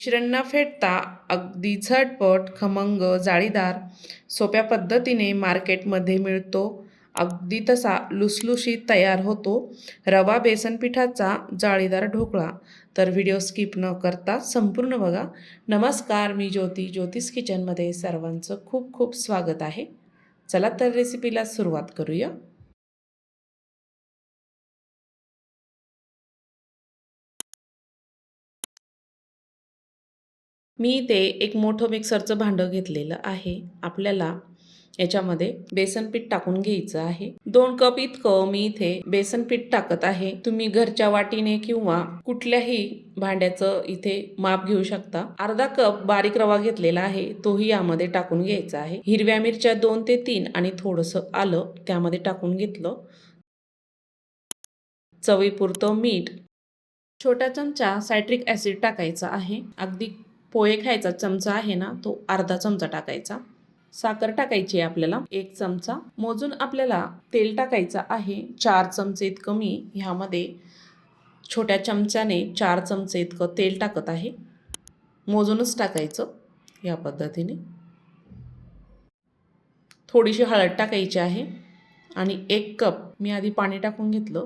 मिश्रण न फेटता अगदी झटपट, खमंग, जाळीदार, सोप्या पद्धतीने मार्केटमध्ये मिळतो. अगदी तसा लुसलुशीत तयार होतो रवा बेसन पिठाचा जाळीदार ढोकळा. तर व्हिडिओ स्किप न करता संपूर्ण बघा. नमस्कार, मी ज्योती. ज्योतिष किचनमध्ये सर्वांचं खूप खूप स्वागत आहे. चला तर रेसिपीला सुरुवात करूया. मी इथे एक मोठं मिक्सरचं भांडं घेतलेलं आहे. आपल्याला याच्यामध्ये बेसन पीठ टाकून घ्यायचं आहे. 2 कप इतकं मी इथे बेसन पीठ टाकत आहे. तुम्ही घरच्या वाटीने किंवा कुठल्याही भांड्याचं इथे माप घेऊ शकता. अर्धा कप बारीक रवा घेतलेला आहे, तोही यामध्ये टाकून घ्यायचा आहे. हिरव्या मिरच्या 2 ते 3 आणि थोडंसं आलं त्यामध्ये टाकून घेतलं. चवीपुरतं मीठ, छोटा चमचा सायट्रिक ॲसिड टाकायचा आहे. अगदी पोहे खायचा चमचा आहे ना, तो अर्धा चमचा टाकायचा. साखर टाकायची आहे आपल्याला 1 चमचा. मोजून आपल्याला तेल टाकायचं आहे 4 चमचे इतकं. मी ह्यामध्ये छोट्या चमच्याने 4 चमचे इतकं तेल टाकत आहे. मोजूनच टाकायचं या पद्धतीने. थोडीशी हळद टाकायची आहे आणि 1 कप मी आधी पाणी टाकून घेतलं.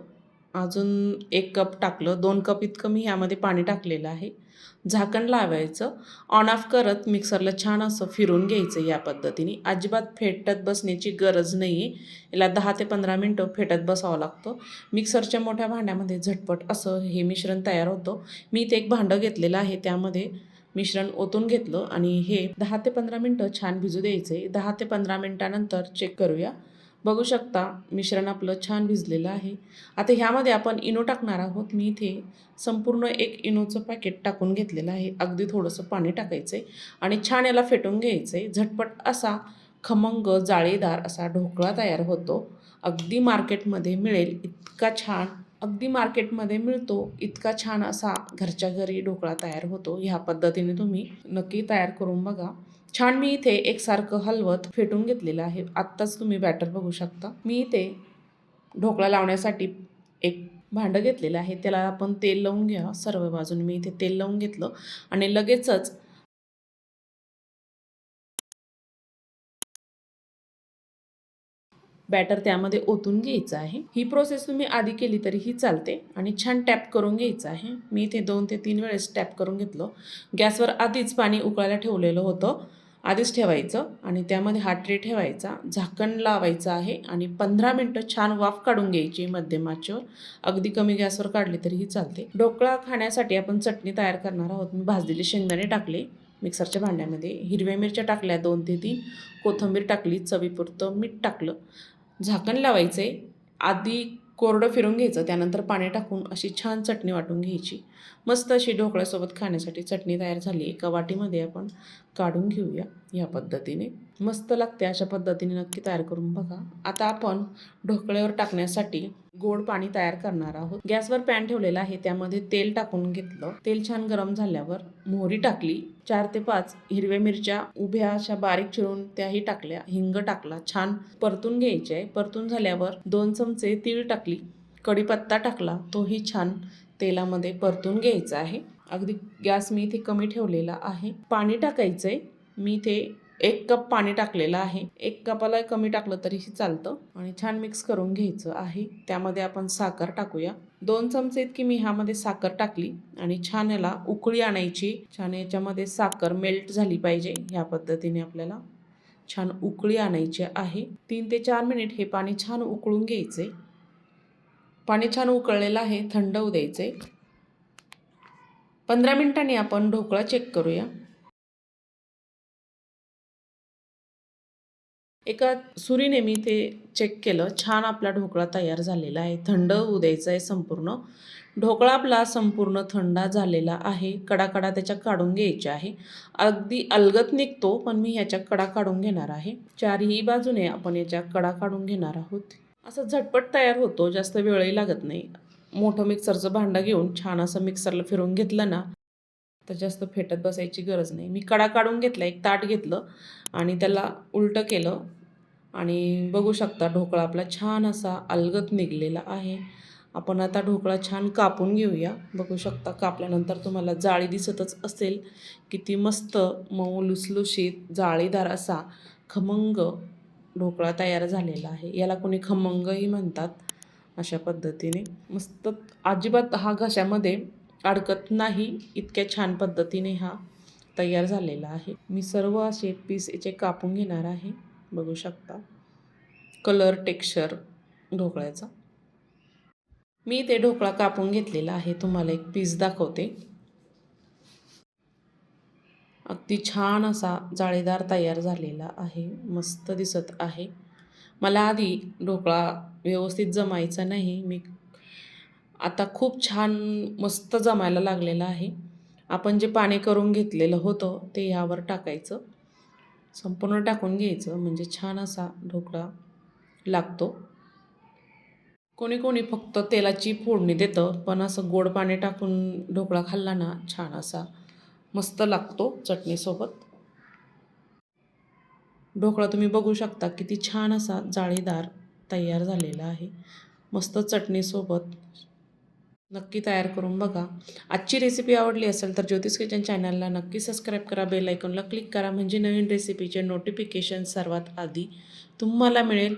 अजून 1 कप टाकलं. 2 कप इतकं मी ह्यामध्ये पाणी टाकलेलं आहे. झाकण लावायचं. ऑन ऑफ करत मिक्सरला छान असं फिरून घ्यायचं या पद्धतीने. अजिबात फेटत बसण्याची गरज नाही आहे. याला 10 ते 15 मिनटं फेटत बसावं लागतं. मिक्सरच्या मोठ्या भांड्यामध्ये झटपट असं हे मिश्रण तयार होतं. मी इथे एक भांडं घेतलेलं आहे, त्यामध्ये मिश्रण ओतून घेतलं आणि हे 10 ते 15 मिनटं छान भिजू द्यायचे. 10 ते 15 मिनटानंतर चेक करूया. बघू शकता मिश्रण आपलं छान भिजलेलं आहे. आता ह्यामध्ये आपण इनो टाकणार आहोत. मी इथे संपूर्ण 1 इनोचं पॅकेट टाकून घेतलेलं आहे. अगदी थोडंसं पाणी टाकायचं आहे आणि छान याला फेटून घ्यायचं आहे. झटपट असा खमंग जाळीदार असा ढोकळा तयार होतो. अगदी मार्केटमध्ये मिळेल इतका छान, अगदी मार्केटमध्ये मिळतो इतका छान असा घरच्या घरी ढोकळा तयार होतो. ह्या पद्धतीने तुम्ही नक्की तयार करून बघा. छान मी इथे एकसारखं हलवत फेटून घेतलेलं आहे. आत्ताच तुम्ही बॅटर बघू शकता. मी इथे ढोकळा लावण्यासाठी एक भांडं घेतलेलं आहे. त्याला आपण तेल लावून घ्या सर्व बाजूने. मी इथे तेल लावून घेतलं आणि लगेचच बॅटर त्यामध्ये ओतून घ्यायचं आहे. ही प्रोसेस तुम्ही आधी केली तरीही चालते आणि छान टॅप करून घ्यायचं आहे. मी इथे 2 ते 3 वेळेस टॅप करून घेतलं. गॅसवर आधीच पाणी उकळायला ठेवलेलं होतं. आधीच ठेवायचं आणि त्यामध्ये हा ट्रे ठेवायचा. झाकण लावायचं आहे आणि 15 मिनटं छान वाफ काढून घ्यायची मध्यम आचेवर. अगदी कमी गॅसवर काढली तरीही चालते. ढोकळा खाण्यासाठी आपण चटणी तयार करणार आहोत. मी भाजलेले शेंगदाणे टाकले मिक्सरच्या भांड्यामध्ये. हिरव्या मिरच्या टाकल्या 2 ते 3. कोथिंबीर टाकली. चवीपुरतं मीठ टाकलं. झाकण लावायचे. आधी कोरडं फिरून घ्यायचं, त्यानंतर पाणी टाकून अशी छान चटणी वाटून घ्यायची. मस्त अशी ढोकळ्यासोबत खाण्यासाठी चटणी तयार झाली. एका वाटीमध्ये आपण काढून घेऊया या पद्धतीने. मस्त लागते. अशा पद्धतीने नक्की तयार करून बघा. आता आपण ढोकळ्यावर टाकण्यासाठी गोड पाणी तयार करणार आहोत. गॅसवर पॅन ठेवलेला आहे, त्यामध्ये तेल टाकून घेतलं. तेल छान गरम झाल्यावर मोहरी टाकली. 4 ते 5 हिरव्या मिरच्या उभ्या अशा बारीक चिरून त्याही टाकल्या. हिंग टाकला. छान परतून घ्यायचे आहे. परतून झाल्यावर 2 चमचे तीळ टाकली. कढीपत्ता टाकला. तोही छान तेलामध्ये परतून घ्यायचा आहे. अगदी गॅस मी इथे कमी ठेवलेला आहे. पाणी टाकायचं आहे. मी इथे 1 कप पाणी टाकलेलं आहे. 1 कपाला कमी टाकलं तरीही चालतं आणि छान मिक्स करून घ्यायचं आहे. त्यामध्ये आपण साखर टाकूया. 2 चमचे इतकी मी ह्यामध्ये साखर टाकली आणि छान याला उकळी आणायची. छान याच्यामध्ये साखर मेल्ट झाली पाहिजे. ह्या पद्धतीने आपल्याला छान उकळी आणायची आहे. 3 ते 4 मिनिट हे पाणी छान उकळून घ्यायचे. पाणी छान उकळलेलं आहे. थंड होऊ द्यायचे. 15 मिनिटांनी आपण ढोकळा चेक करूया. एका सुरीने मी ते चेक केलं. छान आपला ढोकळा तयार झालेला आहे. थंड होऊ द्यायचा आहे संपूर्ण. ढोकळा आपला संपूर्ण थंड झालेला आहे. कडा त्याच्या काढून घ्यायच्या आहे. अगदी अलगद निघतो, पण मी ह्याच्या कडा काढून घेणार आहे. चारही बाजूने आपण याच्या कडा काढून घेणार आहोत. असं झटपट तयार होतो, जास्त वेळही लागत नाही. मोठं मिक्सरचं भांडं घेऊन छान असं मिक्सरला फिरवून घेतलं ना, तर जास्त फेटत बसायची गरज नाही. मी कडा काढून घेतला. एक ताट घेतलं आणि त्याला उलटं केलं आणि बघू शकता ढोकळा आपला छान असा अलगद निघलेला आहे. आपण आता ढोकळा छान कापून घेऊया. बघू शकता कापल्यानंतर तुम्हाला जाळी दिसतच असेल. किती मस्त मऊ लुसलुशीत जाळीदार असा खमंग ढोकळा तयार झालेला आहे. याला कोणी खमंगही म्हणतात. अशा पद्धतीने मस्त अजिबात हा घशामध्ये अडकत नाही, इतक्या छान पद्धतीने हा तयार झालेला आहे. मी सर्व असे पीस याचे कापून घेणार आहे. बघू शकता कलर टेक्स्चर ढोकळ्याचा. मी ते ढोकळा कापून घेतलेला आहे. तुम्हाला एक पीस दाखवते. अगदी छान असा जाळीदार तयार झालेला आहे. मस्त दिसत आहे. मला आधी ढोकळा व्यवस्थित जमायचा नाही. आता खूप छान मस्त जमायला लागलेला आहे. आपण जे पाणी करून घेतलेलं होतं ते ह्यावर टाकायचं. संपूर्ण टाकून घ्यायचं म्हणजे छान असा ढोकळा लागतो. कोणी कोणी फक्त तेलाची फोडणी देतं, पण असं गोड पाणी टाकून ढोकळा खाल्ला ना छान असा मस्त लागतो चटणीसोबत. ढोकळा तुम्ही बघू शकता किती छान असा जाळीदार तयार झालेला आहे. मस्त चटणीसोबत नक्की तयार करून बघा. आजची रेसिपी आवडली असेल तर ज्योतिष किचन चॅनलला नक्की सबस्क्राईब करा. बेल आयकॉनला क्लिक करा म्हणजे नवीन रेसिपीचे नोटिफिकेशन सर्वात आधी तुम्हाला मिळेल.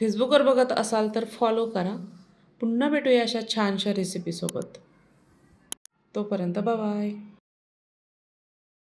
फेसबुकवर बघत असाल तर फॉलो करा. पुन्हा भेटूया अशा छानशा रेसिपीसोबत. तोपर्यंत बाय.